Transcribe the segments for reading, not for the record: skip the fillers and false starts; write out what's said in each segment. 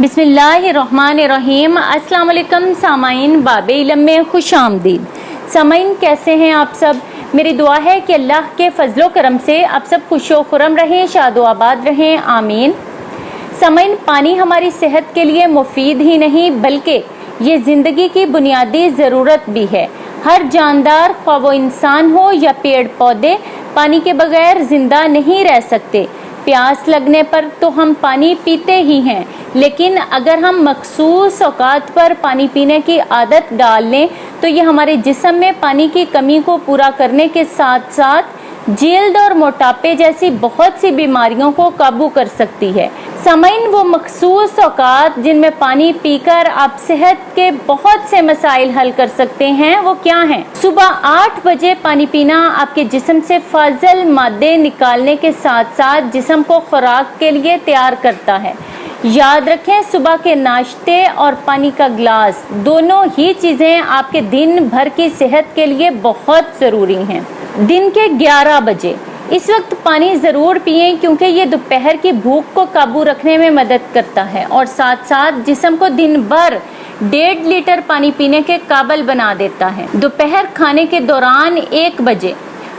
बिस्मिल्लाहिर्रहमानिर्रहीम। अस्सलाम वालेकुम सामाइन, बाबे इल्म में खुश आमदीद। सामाइन, कैसे हैं आप सब? मेरी दुआ है कि अल्लाह के फजलो करम से आप सब खुशो खुरम रहें, शादो आबाद रहें, आमीन। सामाइन, पानी हमारी सेहत के लिए मुफीद ही नहीं बल्कि ये ज़िंदगी की बुनियादी ज़रूरत भी है। हर जानदार, ख्वाह वो इंसान हो या पेड़ पौधे, पानी के बगैर ज़िंदा नहीं रह सकते। प्यास लगने पर तो हम पानी पीते ही हैं, लेकिन अगर हम मखसूस औकात पर पानी पीने की आदत डाल लें तो ये हमारे जिस्म में पानी की कमी को पूरा करने के साथ साथ जल्द और मोटापे जैसी बहुत सी बीमारियों को काबू कर सकती है। सामाइन, वो मखसूस औकात जिनमें पानी पीकर आप सेहत के बहुत से मसाइल हल कर सकते हैं, वो क्या हैं? सुबह 8 बजे पानी पीना आपके जिस्म से फाजिल मादे निकालने के साथ साथ जिस्म को खुराक के लिए तैयार करता है। याद रखें, सुबह के नाश्ते और पानी का गिलास दोनों ही चीज़ें आपके दिन भर की सेहत के लिए बहुत ज़रूरी हैं। दिन के 11 बजे इस वक्त पानी ज़रूर पिएं क्योंकि ये दोपहर की भूख को काबू रखने में मदद करता है और साथ साथ जिस्म को दिन भर 1.5 लीटर पानी पीने के काबिल बना देता है। दोपहर खाने के दौरान 1 बजे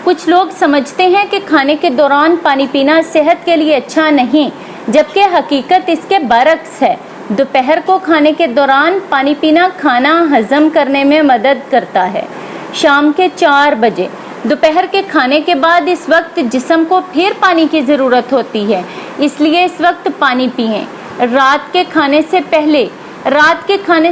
कुछ लोग समझते हैं कि खाने के दौरान पानी पीना सेहत के लिए अच्छा नहीं, जबकि हकीकत इसके बरक्स है। दोपहर को खाने के दौरान पानी पीना खाना हजम करने में मदद करता है। शाम के 4 बजे दोपहर के खाने के बाद इस वक्त जिस्म को फिर पानी की ज़रूरत होती है, इसलिए इस वक्त पानी पिएं। रात के खाने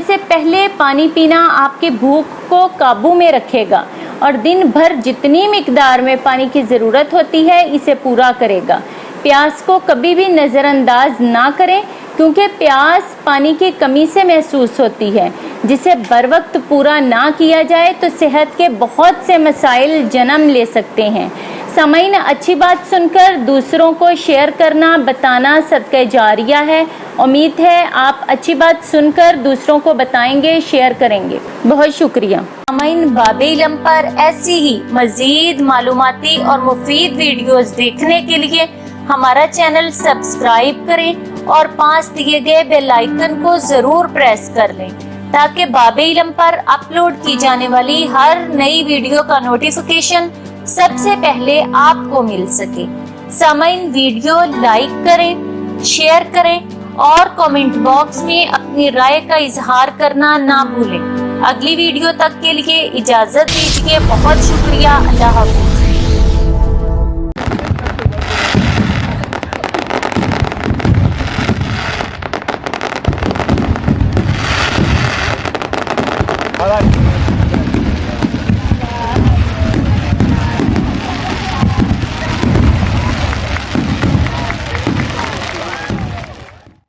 से पहले पानी पीना आपकी भूख को काबू में रखेगा और दिन भर जितनी मिकदार में पानी की ज़रूरत होती है इसे पूरा करेगा। प्यास को कभी भी नज़रअंदाज ना करें क्योंकि प्यास पानी की कमी से महसूस होती है। जिसे बर वक्त पूरा ना किया जाए तो सेहत के बहुत से मसाइल जन्म ले सकते हैं। सामाइन, अच्छी बात सुनकर दूसरों को शेयर करना, बताना सदक़े जारिया है। उम्मीद है आप अच्छी बात सुनकर दूसरों को बताएंगे, शेयर करेंगे। बहुत शुक्रिया। सामाइन, बाबे इल्म पर ऐसी ही मज़ीद मालूमाती और मुफीद वीडियोज़ देखने के लिए हमारा चैनल सब्सक्राइब करें और पास दिए गए बेल आइकन को ज़रूर प्रेस कर लें ताकि बाबे इल्म पर अपलोड की जाने वाली हर नई वीडियो का नोटिफिकेशन सबसे पहले आपको मिल सके। सामाइन, वीडियो लाइक करें, शेयर करें और कमेंट बॉक्स में अपनी राय का इजहार करना ना भूलें। अगली वीडियो तक के लिए इजाज़त दीजिए। बहुत शुक्रिया। अल्लाह हाफ़िज़।